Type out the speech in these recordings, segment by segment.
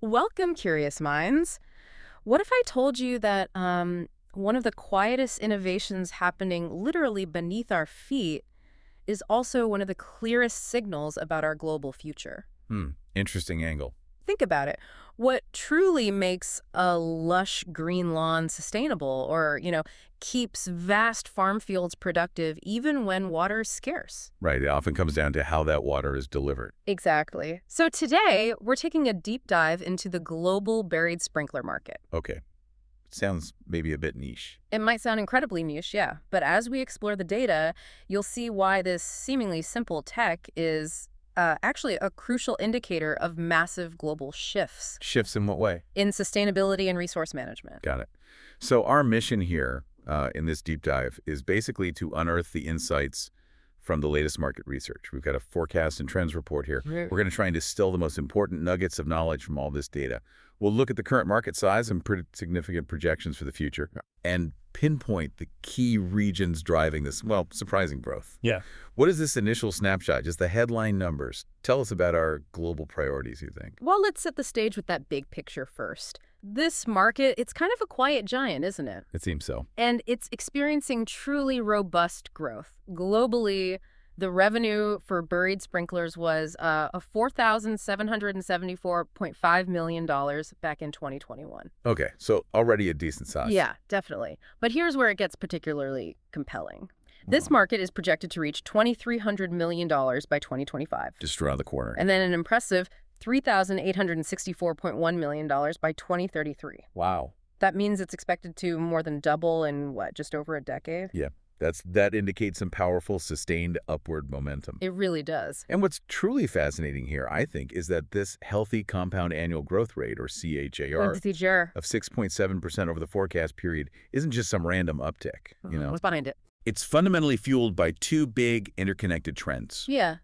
Welcome, curious minds. What if I told you that one of the quietest innovations happening literally beneath our feet is also one of the clearest signals about our global future? Interesting angle. Think about it. What truly makes a lush green lawn sustainable or, keeps vast farm fields productive even when water is scarce? Right. It often comes down to how that water is delivered. Exactly. So today, we're taking a deep dive into the global buried sprinkler market. Okay. Sounds maybe a bit niche. It might sound incredibly niche, yeah, but as we explore the data, you'll see why this seemingly simple tech is actually a crucial indicator of massive global shifts Shifts in what way? in sustainability and resource management. Got it. So our mission here in this deep dive is basically to unearth the insights from the latest market research. We've got a forecast and trends report here. Right. We're going to try and distill the most important nuggets of knowledge from all this data. We'll look at the current market size and pretty significant projections for the future and pinpoint the key regions driving this, well, surprising growth. Yeah. What is this initial snapshot? Just the headline numbers. Tell us about our global priorities, you think? Well, let's set the stage with that big picture first. This market, it's kind of a quiet giant, isn't it? It seems so. And it's experiencing truly robust growth. Globally, the revenue for buried sprinklers was $4,774.5 million back in 2021. Okay, so already a decent size. Yeah, definitely. But here's where it gets particularly compelling. This market is projected to reach $2,300 million by 2025. Just around the corner. And then an impressive $3,864.1 million by 2033. Wow. That means it's expected to more than double in, just over a decade? Yeah, that indicates some powerful, sustained upward momentum. It really does. And what's truly fascinating here, I think, is that this healthy compound annual growth rate, or CHAR, Sure. of 6.7% over the forecast period isn't just some random uptick, What's behind it? It's fundamentally fueled by two big interconnected trends. Yeah.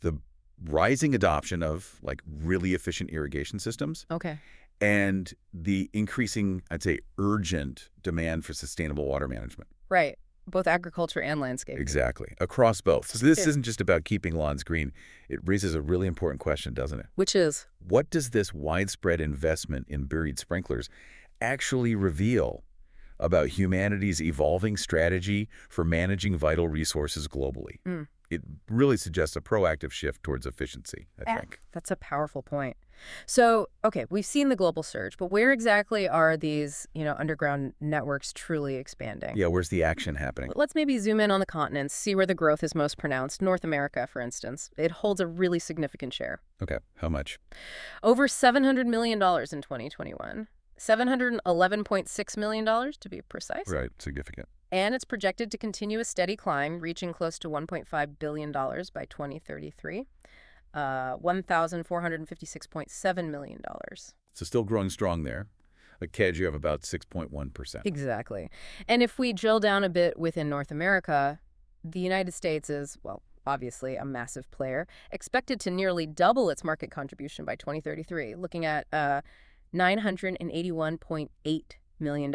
The rising adoption of, like, really efficient irrigation systems Okay. and the increasing, I'd say, urgent demand for sustainable water management. Right. Both agriculture and landscape. Exactly. Across both. So this Yeah. isn't just about keeping lawns green. It raises a really important question, doesn't it? Which is? What does this widespread investment in buried sprinklers actually reveal about humanity's evolving strategy for managing vital resources globally? It really suggests a proactive shift towards efficiency, I think. That's a powerful point. So, okay, we've seen the global surge, but where exactly are these, underground networks truly expanding? Yeah, where's the action happening? Let's maybe zoom in on the continents, see where the growth is most pronounced. North America, for instance. It holds a really significant share. Okay, how much? Over $700 million in 2021. $711.6 million to be precise. Right, significant. And it's projected to continue a steady climb, reaching close to $1.5 billion by 2033. $1,456.7 million. So still growing strong there. A CAGR of about 6.1%. Exactly. And if we drill down a bit within North America, the United States is, well, obviously a massive player, expected to nearly double its market contribution by 2033, looking at $981.8 million.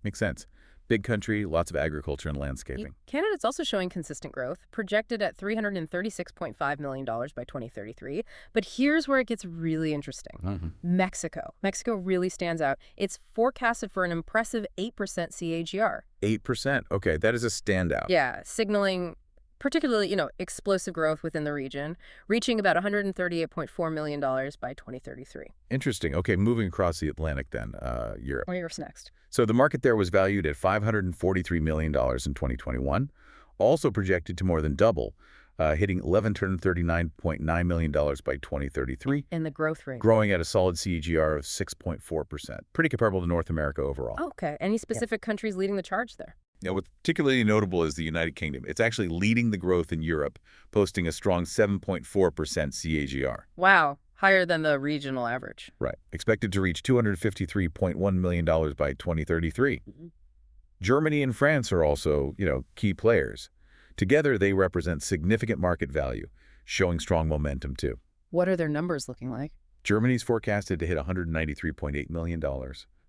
Makes sense. Big country, lots of agriculture and landscaping. Canada's also showing consistent growth, projected at $336.5 million by 2033. But here's where it gets really interesting. Mexico. Mexico really stands out. It's forecasted for an impressive 8% CAGR. 8%. Okay, that is a standout. Yeah, signaling particularly, explosive growth within the region, reaching about $138.4 million by 2033. Interesting. Okay, moving across the Atlantic then, Europe. Where's next? So the market there was valued at $543 million in 2021, also projected to more than double, hitting $1,139.9 million by 2033. And the growth rate? Growing at a solid CAGR of 6.4%. Pretty comparable to North America overall. Okay. Any specific countries leading the charge there? Now, what's particularly notable is the United Kingdom. It's actually leading the growth in Europe, posting a strong 7.4% CAGR. Wow. Higher than the regional average. Right. Expected to reach $253.1 million by 2033. Germany and France are also, key players. Together, they represent significant market value, showing strong momentum, too. What are their numbers looking like? Germany's forecasted to hit $193.8 million.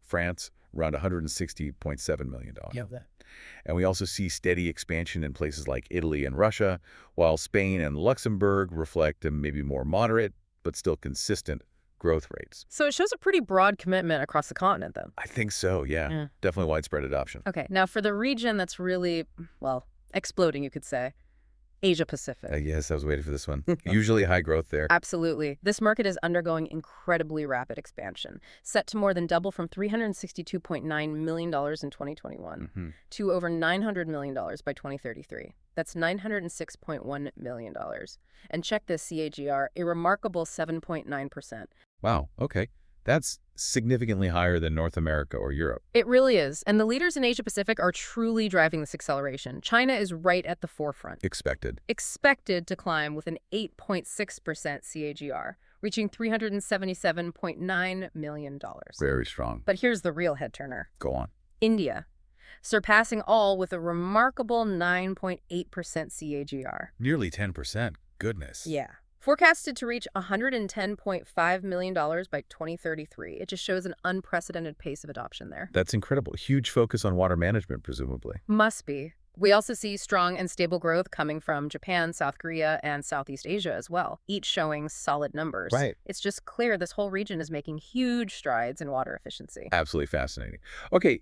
France, around $160.7 million. Yeah. And we also see steady expansion in places like Italy and Russia, while Spain and Luxembourg reflect a maybe more moderate, but still consistent growth rates. So it shows a pretty broad commitment across the continent, then. I think so, yeah. Yeah. Definitely widespread adoption. Okay, now for the region that's really, well, exploding, you could say, Asia Pacific. Yes, I was waiting for this one. Usually high growth there. Absolutely. This market is undergoing incredibly rapid expansion, set to more than double from $362.9 million in 2021 to over $900 million by 2033. That's $906.1 million. And check this CAGR, a remarkable 7.9%. Wow, okay. That's significantly higher than North America or Europe. It really is. And the leaders in Asia Pacific are truly driving this acceleration. China is right at the forefront. Expected. Expected to climb with an 8.6% CAGR, reaching $377.9 million. Very strong. But here's the real head turner. Go on. India, surpassing all with a remarkable 9.8% CAGR. Nearly 10%. Goodness. Yeah. Forecasted to reach $110.5 million by 2033. It just shows an unprecedented pace of adoption there. That's incredible. Huge focus on water management, presumably. Must be. We also see strong and stable growth coming from Japan, South Korea, and Southeast Asia as well, each showing solid numbers. Right. It's just clear this whole region is making huge strides in water efficiency. Absolutely fascinating. Okay,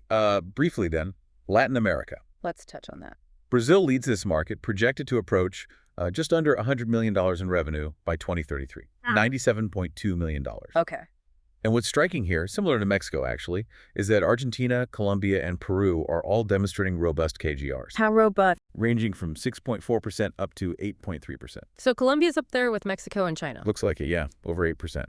briefly then, Latin America. Let's touch on that. Brazil leads this market, projected to approach just under $100 million in revenue by 2033, $97.2 million. Okay. And what's striking here, similar to Mexico actually, is that Argentina, Colombia, and Peru are all demonstrating robust KGRs. How robust? Ranging from 6.4% up to 8.3%. So Colombia's up there with Mexico and China. Looks like it, yeah, over 8%.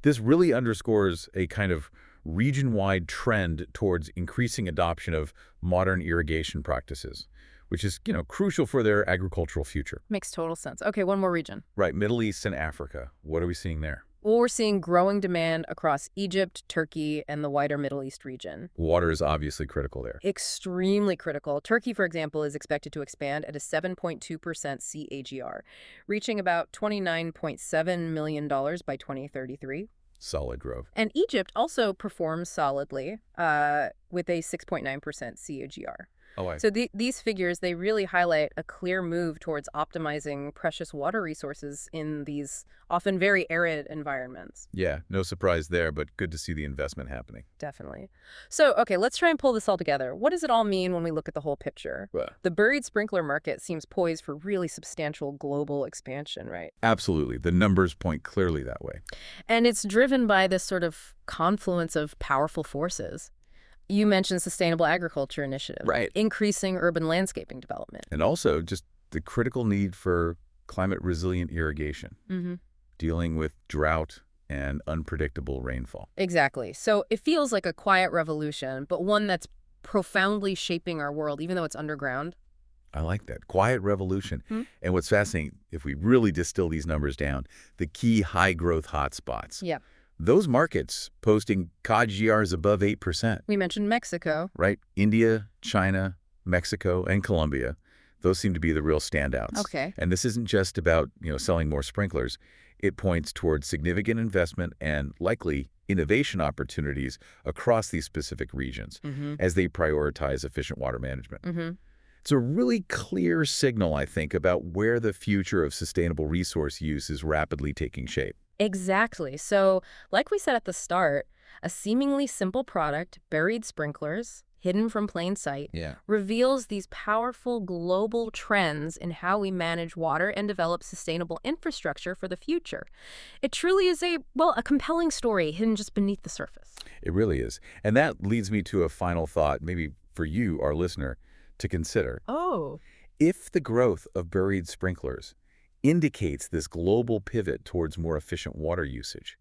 This really underscores a kind of region-wide trend towards increasing adoption of modern irrigation practices, which is, crucial for their agricultural future. Makes total sense. Okay, one more region. Right, Middle East and Africa. What are we seeing there? Well, we're seeing growing demand across Egypt, Turkey, and the wider Middle East region. Water is obviously critical there. Extremely critical. Turkey, for example, is expected to expand at a 7.2% CAGR, reaching about $29.7 million by 2033. Solid growth. And Egypt also performs solidly with a 6.9% CAGR. Oh, So these figures, they really highlight a clear move towards optimizing precious water resources in these often very arid environments. Yeah, no surprise there, but good to see the investment happening. Definitely. So, okay, let's try and pull this all together. What does it all mean when we look at the whole picture? The buried sprinkler market seems poised for really substantial global expansion, right? Absolutely. The numbers point clearly that way. And it's driven by this sort of confluence of powerful forces. You mentioned sustainable agriculture initiatives, right? Increasing urban landscaping development. And also just the critical need for climate-resilient irrigation, dealing with drought and unpredictable rainfall. Exactly. So it feels like a quiet revolution, but one that's profoundly shaping our world, even though it's underground. I like that. Quiet revolution. And what's fascinating, if we really distill these numbers down, the key high-growth hotspots. Yep. Those markets posting KGRs above 8%. We mentioned Mexico. Right? India, China, Mexico, and Colombia. Those seem to be the real standouts. Okay. And this isn't just about, selling more sprinklers. It points towards significant investment and likely innovation opportunities across these specific regions as they prioritize efficient water management. It's a really clear signal, I think, about where the future of sustainable resource use is rapidly taking shape. Exactly. So, like we said at the start, a seemingly simple product, buried sprinklers, hidden from plain sight, reveals these powerful global trends in how we manage water and develop sustainable infrastructure for the future. It truly is a compelling story hidden just beneath the surface. It really is. And that leads me to a final thought, maybe for you, our listener, to consider. Oh. If the growth of buried sprinklers indicates this global pivot towards more efficient water usage,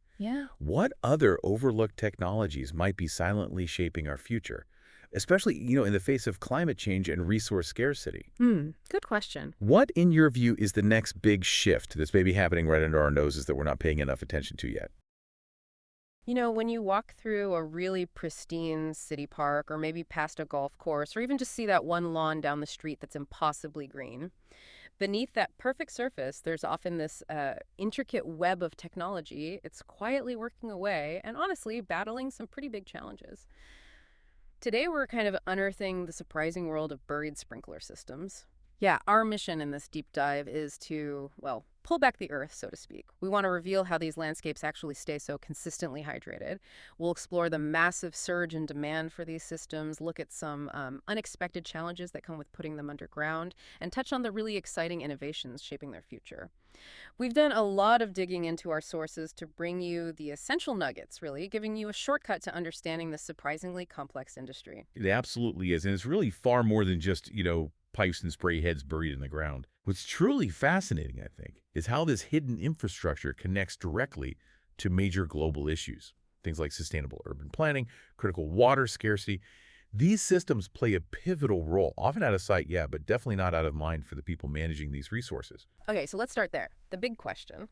what other overlooked technologies might be silently shaping our future, especially, in the face of climate change and resource scarcity? Good question. What, in your view, is the next big shift that's maybe happening right under our noses that we're not paying enough attention to yet? When you walk through a really pristine city park or maybe past a golf course or even just see that one lawn down the street that's impossibly green, beneath that perfect surface, there's often this intricate web of technology. It's quietly working away and honestly battling some pretty big challenges. Today, we're kind of unearthing the surprising world of buried sprinkler systems. Yeah, our mission in this deep dive is to, pull back the earth, so to speak. We want to reveal how these landscapes actually stay so consistently hydrated. We'll explore the massive surge in demand for these systems, look at some unexpected challenges that come with putting them underground, and touch on the really exciting innovations shaping their future. We've done a lot of digging into our sources to bring you the essential nuggets, really, giving you a shortcut to understanding this surprisingly complex industry. It absolutely is. And it's really far more than just, pipes and spray heads buried in the ground. What's truly fascinating, I think, is how this hidden infrastructure connects directly to major global issues. Things like sustainable urban planning, critical water scarcity. These systems play a pivotal role, often out of sight, yeah, but definitely not out of mind for the people managing these resources. Okay, so let's start there. The big question.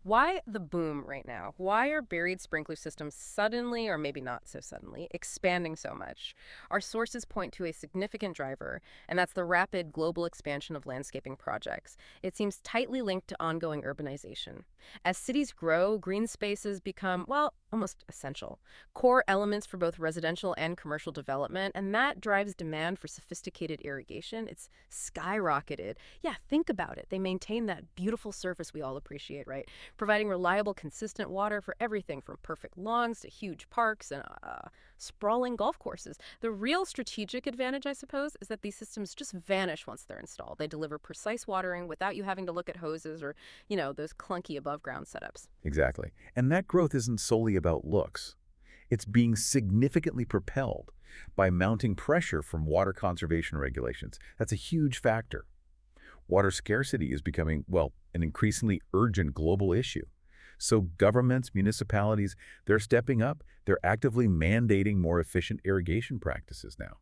Why the boom right now? Why are buried sprinkler systems suddenly, or maybe not so suddenly, expanding so much? Our sources point to a significant driver, and that's the rapid global expansion of landscaping projects. It seems tightly linked to ongoing urbanization. As cities grow, green spaces become, well, almost essential. Core elements for both residential and commercial development, and that drives demand for sophisticated irrigation. It's skyrocketed. Yeah, think about it. They maintain that beautiful surface we all appreciate, right? Providing reliable, consistent water for everything from perfect lawns to huge parks and sprawling golf courses. The real strategic advantage, I suppose, is that these systems just vanish once they're installed. They deliver precise watering without you having to look at hoses or, those clunky above-ground setups. Exactly. And that growth isn't solely about looks. It's being significantly propelled by mounting pressure from water conservation regulations. That's a huge factor. Water scarcity is becoming, well, an increasingly urgent global issue. So governments, municipalities, they're stepping up. They're actively mandating more efficient irrigation practices now.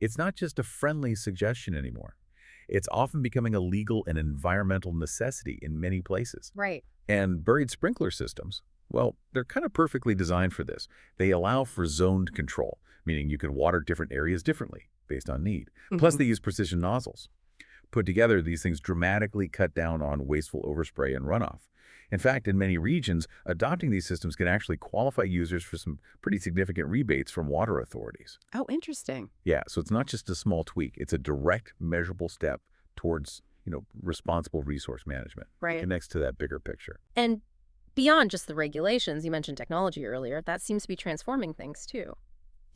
It's not just a friendly suggestion anymore. It's often becoming a legal and environmental necessity in many places. Right. And buried sprinkler systems, well, they're kind of perfectly designed for this. They allow for zoned control, meaning you can water different areas differently based on need. Plus, they use precision nozzles. Put together, these things dramatically cut down on wasteful overspray and runoff. In fact, in many regions, adopting these systems can actually qualify users for some pretty significant rebates from water authorities. Oh, interesting. Yeah, so it's not just a small tweak. It's a direct, measurable step towards, responsible resource management. Right. It connects to that bigger picture. And beyond just the regulations, you mentioned technology earlier, that seems to be transforming things too.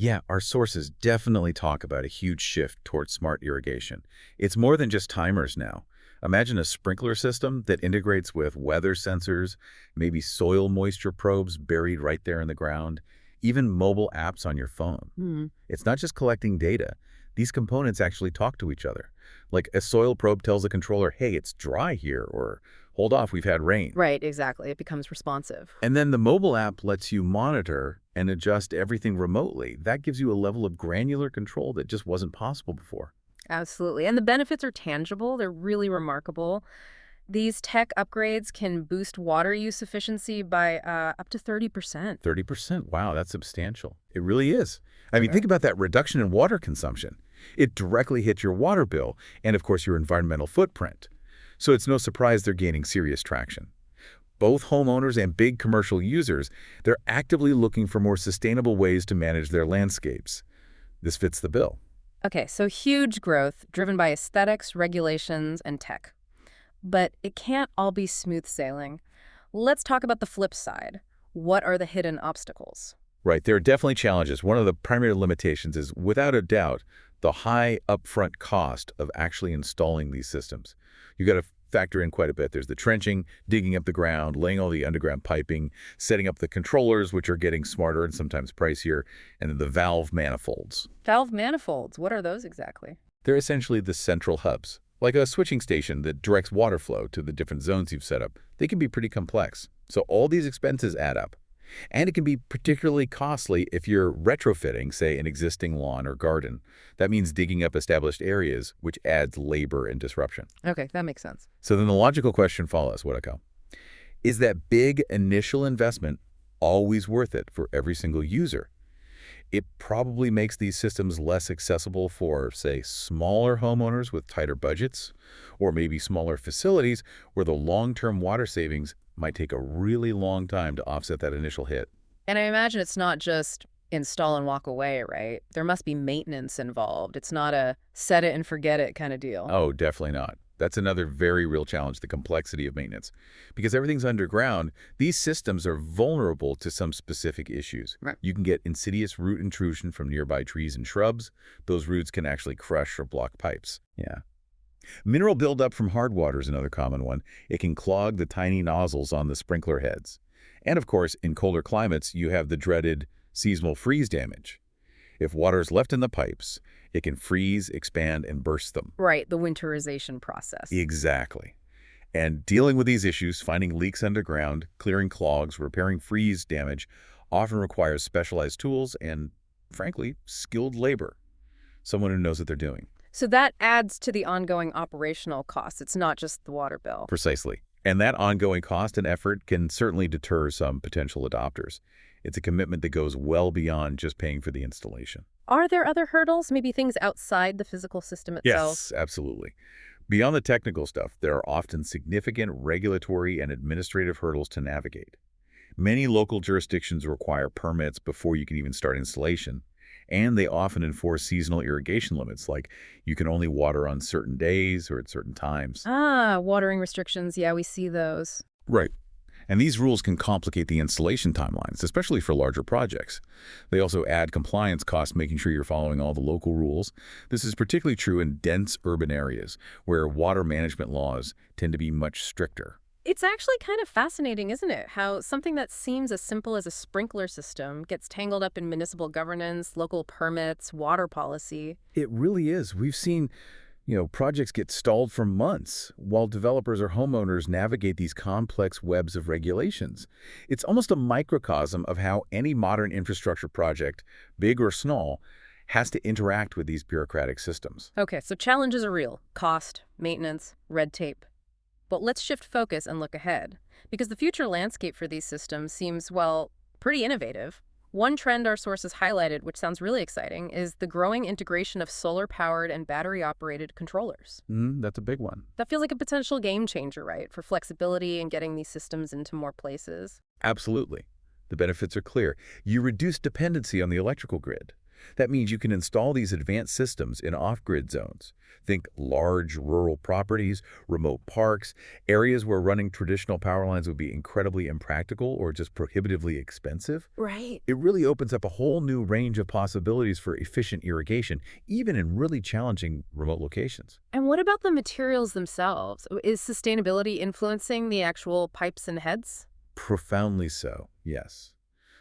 Yeah, our sources definitely talk about a huge shift towards smart irrigation. It's more than just timers now. Imagine a sprinkler system that integrates with weather sensors, maybe soil moisture probes buried right there in the ground, even mobile apps on your phone. It's not just collecting data. These components actually talk to each other. Like a soil probe tells the controller, hey, it's dry here, or hold off, we've had rain. Right, exactly. It becomes responsive. And then the mobile app lets you monitor and adjust everything remotely. That gives you a level of granular control that just wasn't possible before. Absolutely. And the benefits are tangible. They're really remarkable. These tech upgrades can boost water use efficiency by up to 30%. 30%? Wow, that's substantial. It really is. I mean, Sure. think about that reduction in water consumption. It directly hits your water bill and, of course, your environmental footprint. So it's no surprise they're gaining serious traction. Both homeowners and big commercial users, they're actively looking for more sustainable ways to manage their landscapes. This fits the bill. Okay, so huge growth driven by aesthetics, regulations, and tech. But it can't all be smooth sailing. Let's talk about the flip side. What are the hidden obstacles? Right, there are definitely challenges. One of the primary limitations is, without a doubt, the high upfront cost of actually installing these systems. You've got to factor in quite a bit. There's the trenching, digging up the ground, laying all the underground piping, setting up the controllers, which are getting smarter and sometimes pricier, and then the valve manifolds. Valve manifolds, what are those exactly? They're essentially the central hubs, like a switching station that directs water flow to the different zones you've set up. They can be pretty complex. So all these expenses add up. And it can be particularly costly if you're retrofitting, say, an existing lawn or garden. That means digging up established areas, which adds labor and disruption. Okay, that makes sense. So then the logical question follows, Woodako. Is that big initial investment always worth it for every single user? It probably makes these systems less accessible for, say, smaller homeowners with tighter budgets, or maybe smaller facilities where the long-term water savings might take a really long time to offset that initial hit. And I imagine it's not just install and walk away, right? There must be maintenance involved. It's not a set it and forget it kind of deal. Oh, definitely not. That's another very real challenge, the complexity of maintenance. Because everything's underground, these systems are vulnerable to some specific issues. Right. You can get insidious root intrusion from nearby trees and shrubs. Those roots can actually crush or block pipes. Yeah. Mineral buildup from hard water is another common one. It can clog the tiny nozzles on the sprinkler heads. And of course, in colder climates, you have the dreaded seasonal freeze damage. If water is left in the pipes, it can freeze, expand, and burst them. Right, the winterization process. Exactly. And dealing with these issues, finding leaks underground, clearing clogs, repairing freeze damage, often requires specialized tools and, frankly, skilled labor. Someone who knows what they're doing. So that adds to the ongoing operational costs. It's not just the water bill. Precisely. And that ongoing cost and effort can certainly deter some potential adopters. It's a commitment that goes well beyond just paying for the installation. Are there other hurdles, maybe things outside the physical system itself? Yes, absolutely. Beyond the technical stuff, there are often significant regulatory and administrative hurdles to navigate. Many local jurisdictions require permits before you can even start installation, and they often enforce seasonal irrigation limits, like you can only water on certain days or at certain times. Ah, watering restrictions. Yeah, we see those. Right. And these rules can complicate the installation timelines, especially for larger projects. They also add compliance costs, making sure you're following all the local rules. This is particularly true in dense urban areas, where water management laws tend to be much stricter. It's actually kind of fascinating, isn't it? How something that seems as simple as a sprinkler system gets tangled up in municipal governance, local permits, water policy. It really is. We've seen projects get stalled for months while developers or homeowners navigate these complex webs of regulations. It's almost a microcosm of how any modern infrastructure project, big or small, has to interact with these bureaucratic systems. Okay, so challenges are real. Cost, maintenance, red tape. But let's shift focus and look ahead. Because the future landscape for these systems seems, well, pretty innovative. One trend our sources highlighted, which sounds really exciting, is the growing integration of solar-powered and battery-operated controllers. That's a big one. That feels like a potential game changer, right, for flexibility and getting these systems into more places. Absolutely. The benefits are clear. You reduce dependency on the electrical grid. That means you can install these advanced systems in off-grid zones. Think large rural properties, remote parks, areas where running traditional power lines would be incredibly impractical or just prohibitively expensive. Right. It really opens up a whole new range of possibilities for efficient irrigation, even in really challenging remote locations. And what about the materials themselves? Is sustainability influencing the actual pipes and heads? Profoundly so, yes.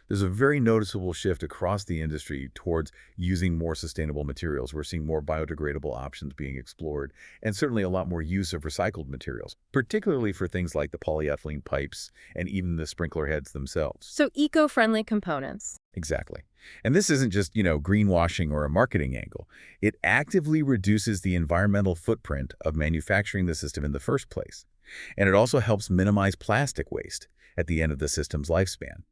There's a very noticeable shift across the industry towards using more sustainable materials. We're seeing more biodegradable options being explored, and certainly a lot more use of recycled materials, particularly for things like the polyethylene pipes and even the sprinkler heads themselves. So eco-friendly components. Exactly. And this isn't just, greenwashing or a marketing angle. It actively reduces the environmental footprint of manufacturing the system in the first place. And it also helps minimize plastic waste at the end of the system's lifespan.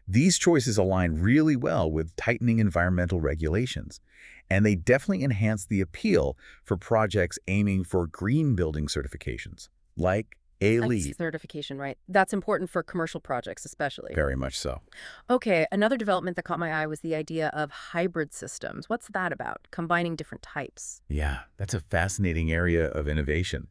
These choices align really well with tightening environmental regulations, and they definitely enhance the appeal for projects aiming for green building certifications, like That's certification, right? That's important for commercial projects, especially. Very much so. Okay, another development that caught my eye was the idea of hybrid systems. What's that about? Combining different types. Yeah, that's a fascinating area of innovation.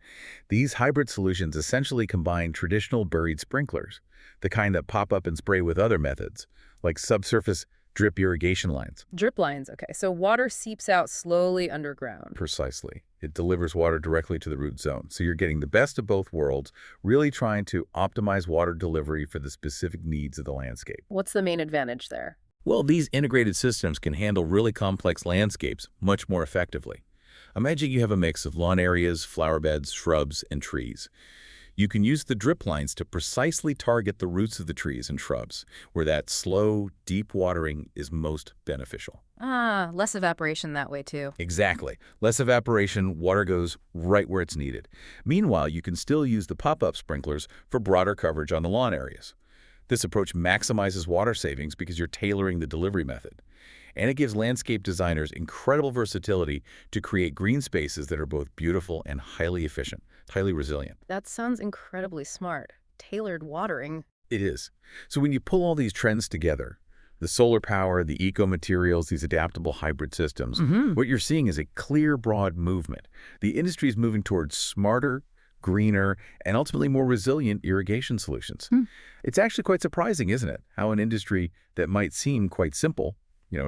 These hybrid solutions essentially combine traditional buried sprinklers, the kind that pop up and spray with other methods, like subsurface drip irrigation lines. Drip lines, okay. So water seeps out slowly underground. Precisely. It delivers water directly to the root zone. So you're getting the best of both worlds, really trying to optimize water delivery for the specific needs of the landscape. What's the main advantage there? Well, these integrated systems can handle really complex landscapes much more effectively. Imagine you have a mix of lawn areas, flower beds, shrubs, and trees. You can use the drip lines to precisely target the roots of the trees and shrubs, where that slow, deep watering is most beneficial. Ah, less evaporation that way too. Exactly. Less evaporation, water goes right where it's needed. Meanwhile, you can still use the pop-up sprinklers for broader coverage on the lawn areas. This approach maximizes water savings because you're tailoring the delivery method. And it gives landscape designers incredible versatility to create green spaces that are both beautiful and highly efficient, highly resilient. That sounds incredibly smart. Tailored watering. It is. So when you pull all these trends together, The solar power, the eco-materials, these adaptable hybrid systems. Mm-hmm. What you're seeing is a clear, broad movement. The industry is moving towards smarter, greener, and ultimately more resilient irrigation solutions. It's actually quite surprising, isn't it, how an industry that might seem quite simple,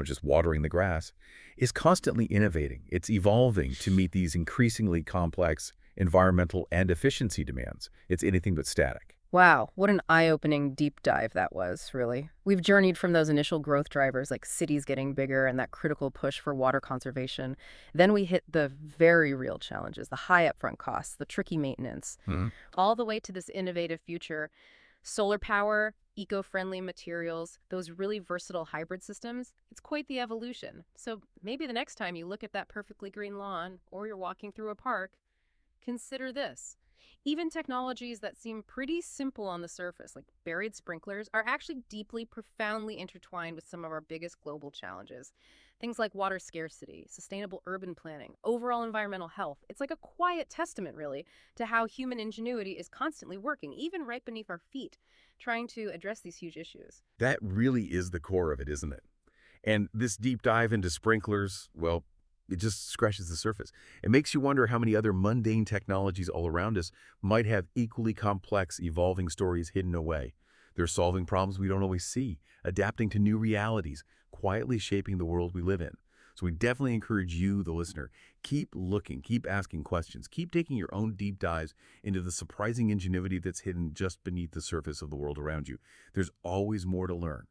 just watering the grass, is constantly innovating. It's evolving to meet these increasingly complex environmental and efficiency demands. It's anything but static. Wow, what an eye-opening deep dive that was, really. We've journeyed from those initial growth drivers like cities getting bigger and that critical push for water conservation. Then we hit the very real challenges, the high upfront costs, the tricky maintenance, all the way to this innovative future. Solar power, eco-friendly materials, those really versatile hybrid systems, it's quite the evolution. So maybe the next time you look at that perfectly green lawn or you're walking through a park, consider this. Even technologies that seem pretty simple on the surface, like buried sprinklers, are actually deeply, profoundly intertwined with some of our biggest global challenges. Things like water scarcity, sustainable urban planning, overall environmental health. It's like a quiet testament, really, to how human ingenuity is constantly working, even right beneath our feet, trying to address these huge issues. That really is the core of it, isn't it? And this deep dive into sprinklers, well, it just scratches the surface. It makes you wonder how many other mundane technologies all around us might have equally complex, evolving stories hidden away. They're solving problems we don't always see, adapting to new realities, quietly shaping the world we live in. So we definitely encourage you, the listener, keep looking, keep asking questions, keep taking your own deep dives into the surprising ingenuity that's hidden just beneath the surface of the world around you. There's always more to learn.